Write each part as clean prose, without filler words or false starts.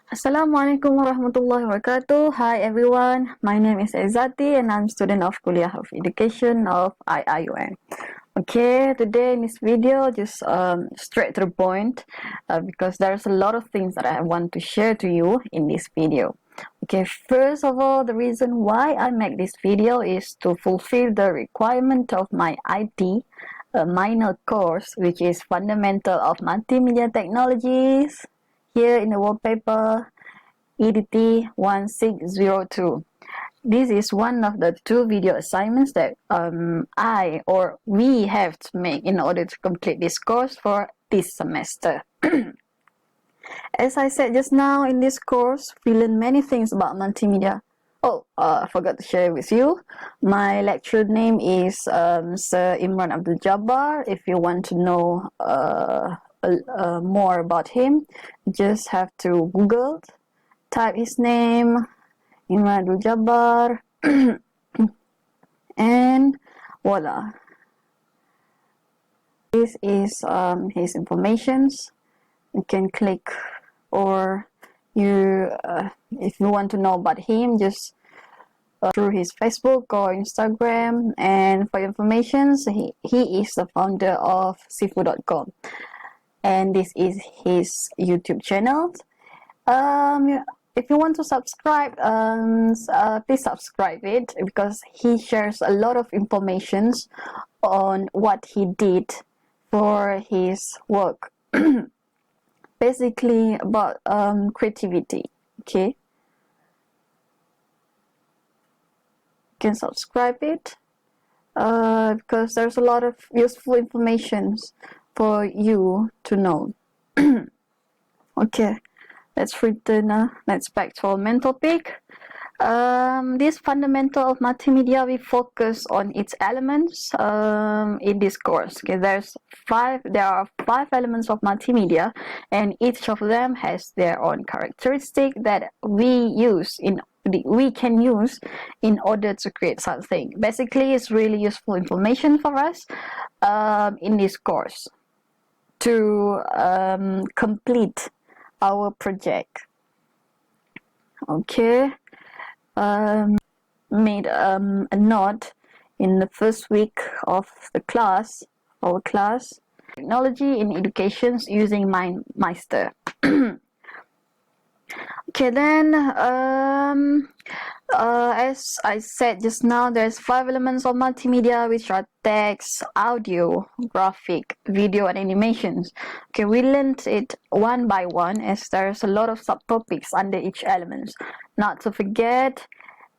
Assalamualaikum warahmatullahi wabarakatuh. Hi everyone, my name is Ezati and I'm student of Kuliah of Education of IIUM. Okay, today in this video, just straight to the point because there's a lot of things that I want to share to you in this video. Okay, first of all, the reason why I make this video is to fulfill the requirement of my IT minor course, which is Fundamental of Multimedia Technologies. Here in the wallpaper, EDT 1602. This is one of the two video assignments that we have to make in order to complete this course for this semester. As I said just now, in this course, we learn many things about multimedia. I forgot to share with you. My lecturer name is Sir Imran Abdul Jabbar. If you want to know more about him, just have to Google, type his name, Imran Abdul Jabbar, and voila. This is his informations. You can click, or if you want to know about him, just through his Facebook or Instagram. And for information, he is the founder of seafood.com, and this is his YouTube channel. If you want to subscribe, please subscribe it, because he shares a lot of information on what he did for his work. Basically about creativity. Okay, you can subscribe it because there's a lot of useful information for you to know. Okay, let's return. Let's back to our main topic. This fundamental of multimedia, we focus on its elements in this course. Okay, there are five elements of multimedia, and each of them has their own characteristic that we can use in order to create something. Basically, it's really useful information for us in this course to complete our project. Okay. Made a note in the first week of our class, technology in education using MindMeister. Okay, then as I said just now, there's five elements of multimedia, which are text, audio, graphic, video, and animations. Okay, we learned it one by one, as there's a lot of subtopics under each element. Not to forget,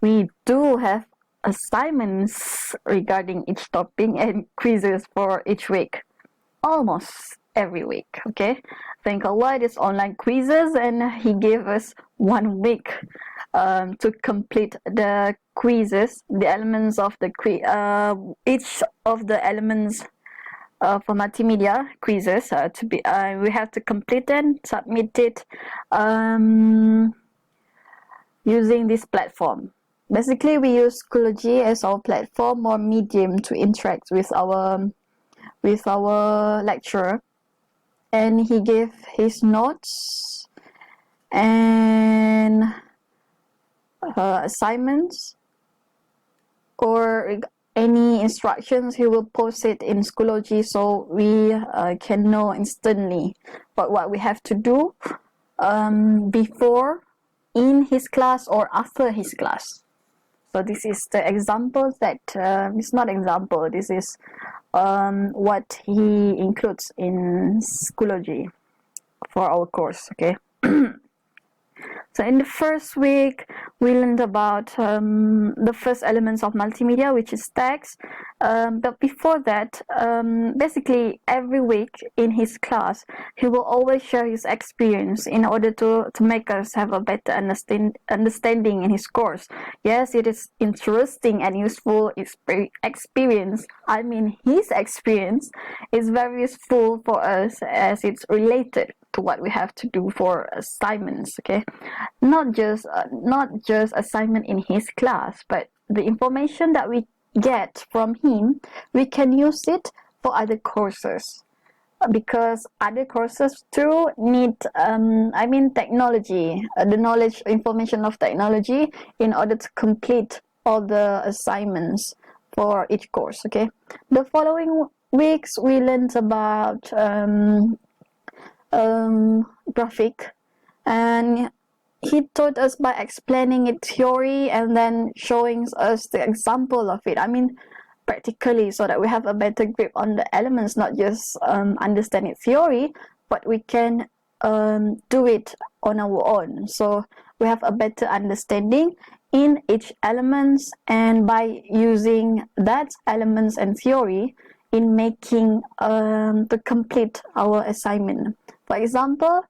we do have assignments regarding each topic and quizzes for each week, almost every week. Okay, thank Allah, it is online quizzes, and he gave us 1 week to complete the quizzes, the elements of the each of the elements for multimedia quizzes we have to complete and submit it using this platform. Basically, we use Schoology as our platform or medium to interact with our lecturer, and he gave his notes and assignments or any instructions. He will post it in Schoology, so we can know instantly what we have to do before, in his class, or after his class. So this is the examples that it's not example. This is what he includes in Schoology for our course. Okay. So in the first week, we learned about the first elements of multimedia, which is text. But before that, basically every week in his class, he will always share his experience in order to make us have a better understanding in his course. Yes, it is interesting and useful experience. I mean, his experience is very useful for us as it's related to what we have to do for assignments. Okay, not just assignment in his class, but the information that we get from him, we can use it for other courses. because other courses too need technology, the knowledge, information of technology, in order to complete all the assignments for each course. Okay, the following weeks we learned about graphic, and he taught us by explaining its theory and then showing us the example of it. Practically, so that we have a better grip on the elements, not just understand its theory, but we can do it on our own. So we have a better understanding in each elements, and by using that elements and theory in making to complete our assignment. For example,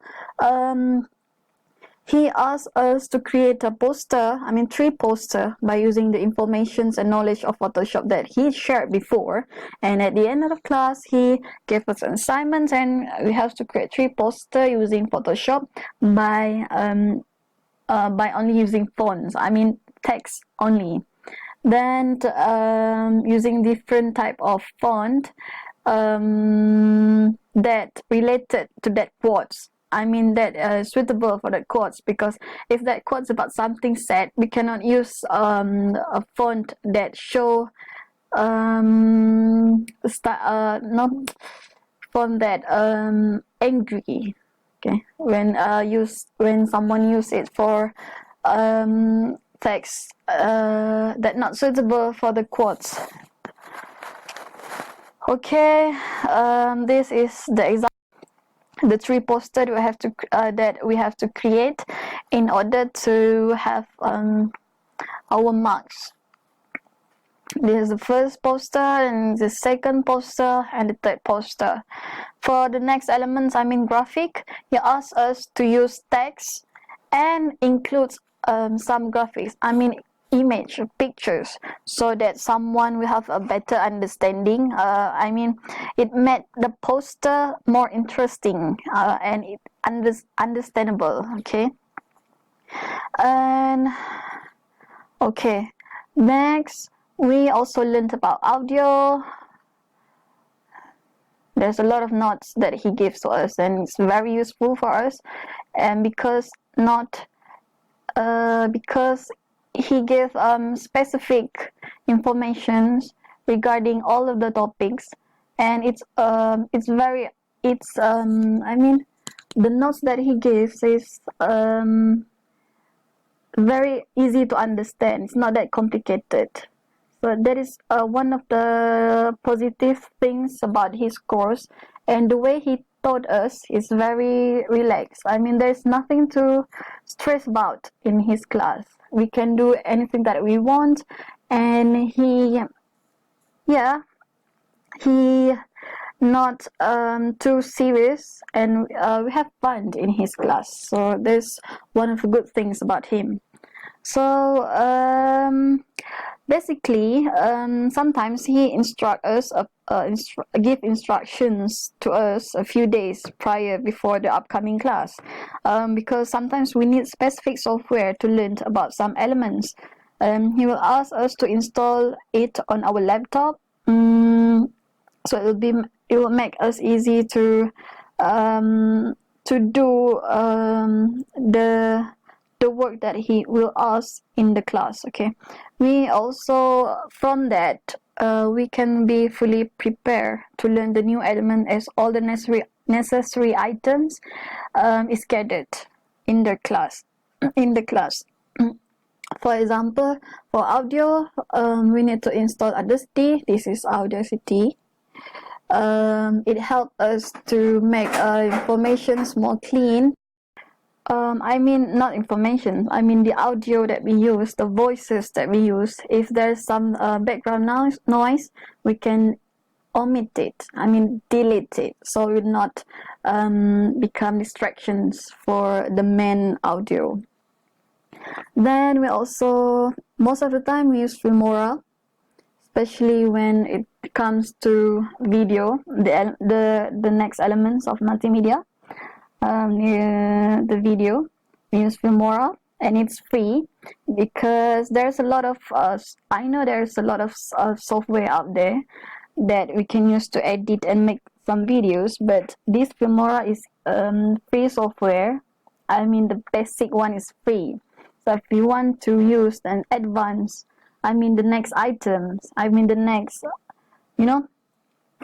he asked us to create a poster, 3 poster, by using the informations and knowledge of Photoshop that he shared before. And at the end of the class, he gave us an assignment, and we have to create 3 poster using Photoshop by only using fonts, text only. Then using different type of font that related to that quotes. That suitable for that quotes, because if that quotes about something sad, we cannot use a font that show not font that angry. Okay, when someone use it for text that not suitable for the quotes. Okay, this is the example. The 3 poster that we have to create in order to have our marks. This is the first poster, and the second poster, and the third poster. For the next elements, graphic, he asked us to use text and include some graphics, image, pictures, so that someone will have a better understanding. It made the poster more interesting and it understandable. Okay, and okay, next we also learned about audio. There's a lot of notes that he gives to us, and it's very useful for us, and because he gave specific information regarding all of the topics, and the notes that he gives is very easy to understand. It's not that complicated. So that is one of the positive things about his course, and the way he taught us is very relaxed. There's nothing to stress about in his class. We can do anything that we want, and he not too serious, and we have fun in his class. So there's one of the good things about him. So basically, sometimes he instruct us, give instructions to us a few days before the upcoming class, because sometimes we need specific software to learn about some elements. He will ask us to install it on our laptop, so it will make us easy to do the work that he will ask in the class. Okay, we also, from that, we can be fully prepared to learn the new element, as all the necessary items is gathered in the class. For example, for audio, we need to install Audacity. This is Audacity. It helps us to make information more clean. Not information, the audio that we use, the voices that we use. If there's some background noise, we can omit it, delete it, so it will not become distractions for the main audio. Then we also, most of the time, we use Filmora, especially when it comes to video, the next elements of multimedia. The video, we use Filmora, and it's free, because there's a lot of software out there that we can use to edit and make some videos, but this Filmora is free software. I mean, the basic one is free. So if you want to use an advanced, I mean the next items, I mean the next, you know,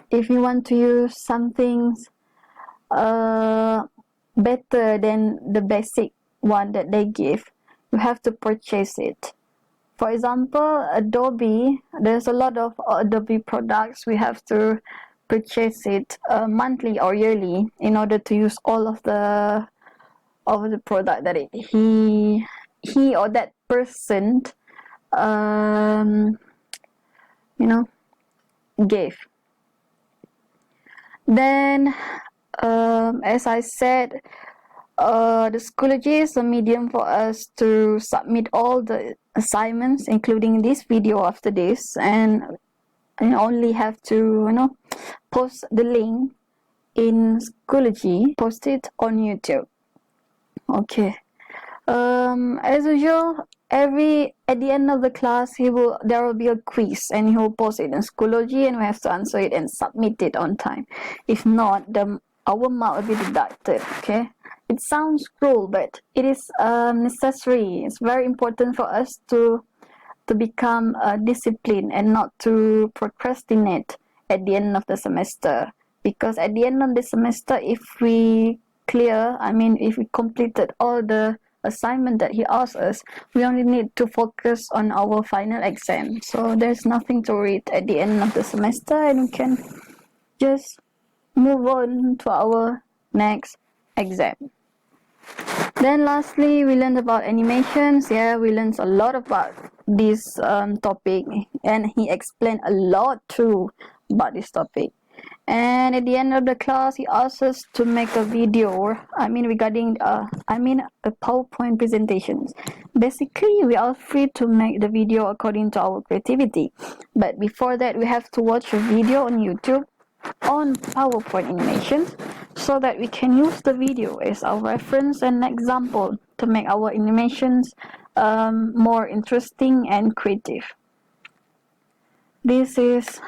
if you want to use something better than the basic one that they give, you have to purchase it. For example, Adobe, there's a lot of Adobe products. We have to purchase it monthly or yearly in order to use all of the product that he or that person you know, gave. Then as I said, the Schoology is a medium for us to submit all the assignments, including this video after this, and you only have to, you know, post the link in Schoology, post it on YouTube. Okay. As usual, at the end of the class, there will be a quiz, and he will post it in Schoology, and we have to answer it and submit it on time. If not, our mark will be deducted. Okay. It sounds cruel, but it is necessary. It's very important for us to become disciplined and not to procrastinate at the end of the semester. Because at the end of the semester, if we completed all the assignment that he asked us, we only need to focus on our final exam. So there's nothing to read at the end of the semester, and we can just move on to our next exam. Then lastly, we learned about animations. Yeah, we learned a lot about this topic, and he explained a lot too about this topic. And at the end of the class, he asked us to make a video, regarding a PowerPoint presentations. Basically, we are free to make the video according to our creativity. But before that, we have to watch a video on YouTube on PowerPoint animations, so that we can use the video as our reference and example to make our animations more interesting and creative. This is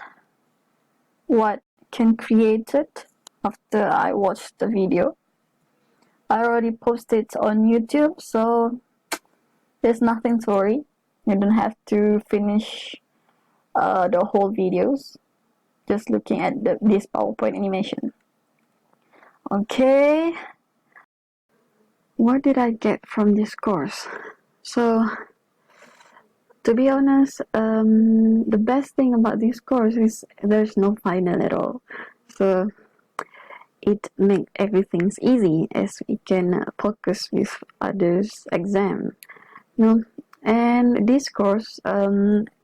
what Ken created after I watched the video. I already posted on YouTube, so there's nothing to worry. You don't have to finish the whole videos just looking at this PowerPoint animation. Okay, what did I get from this course? So, to be honest, the best thing about this course is there's no final at all. So it makes everything easy, as we can focus with others' exam. And this course,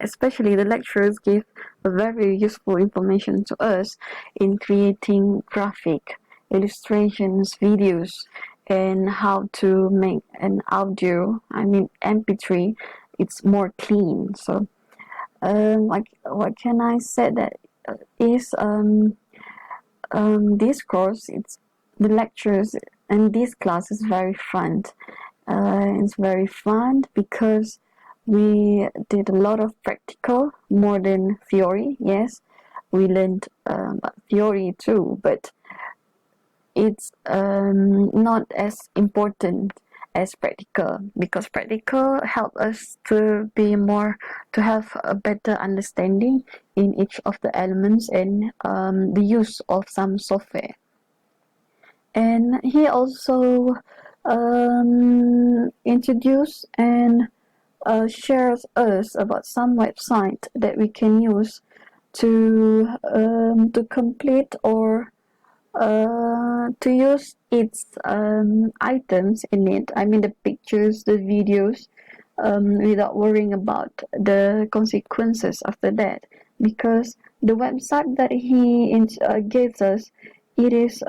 especially the lecturers, give a very useful information to us in creating graphic, illustrations, videos, and how to make an audio, MP3, it's more clean. So what can I say that is this course, it's the lectures and this class is very fun. It's very fun because we did a lot of practical more than theory. Yes, we learned theory too, but it's not as important as practical, because practical help us to have a better understanding in each of the elements and the use of some software. And he also introduce and shares us about some website that we can use to complete or to use its items in it, the pictures, the videos, without worrying about the consequences after that, because the website that he gives us, it is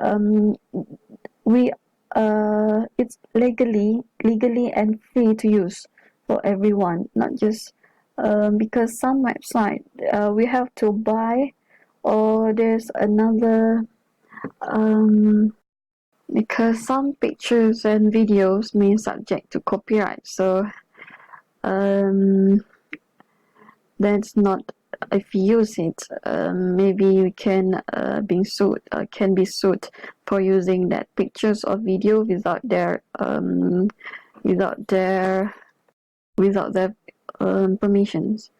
it's legally and free to use for everyone, not just because some website we have to buy, or there's another because some pictures and videos may subject to copyright, so that's not if you use it, maybe you can can be sued for using that pictures or video without their permissions.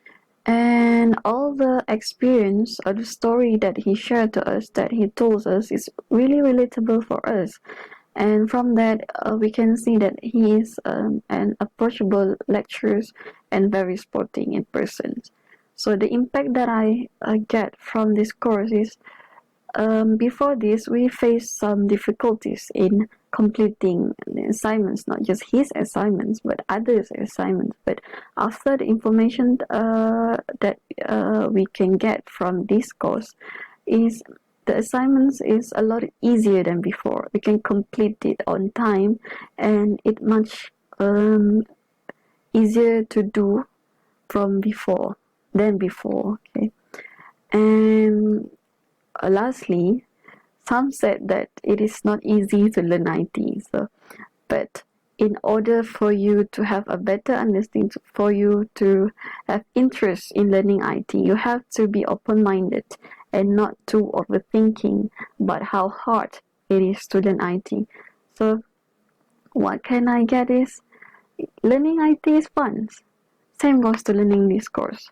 And all the experience or the story that he shared to us, that he told us, is really relatable for us. And from that, we can see that he is an approachable lecturer and very sporting in person. So the impact that I get from this course is, before this, we faced some difficulties in completing the assignments, not just his assignments, but others' assignments. But after the information that we can get from this course, is the assignments is a lot easier than before. We can complete it on time, and it much easier to do from before than before. Okay, and lastly, some said that it is not easy to learn IT. So, but in order for you to have a better understanding, for you to have interest in learning IT, you have to be open-minded and not too overthinking about how hard it is to learn IT. So, what can I get is, learning IT is fun. Same goes to learning this course.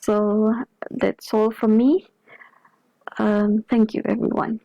So that's all from me. Thank you, everyone.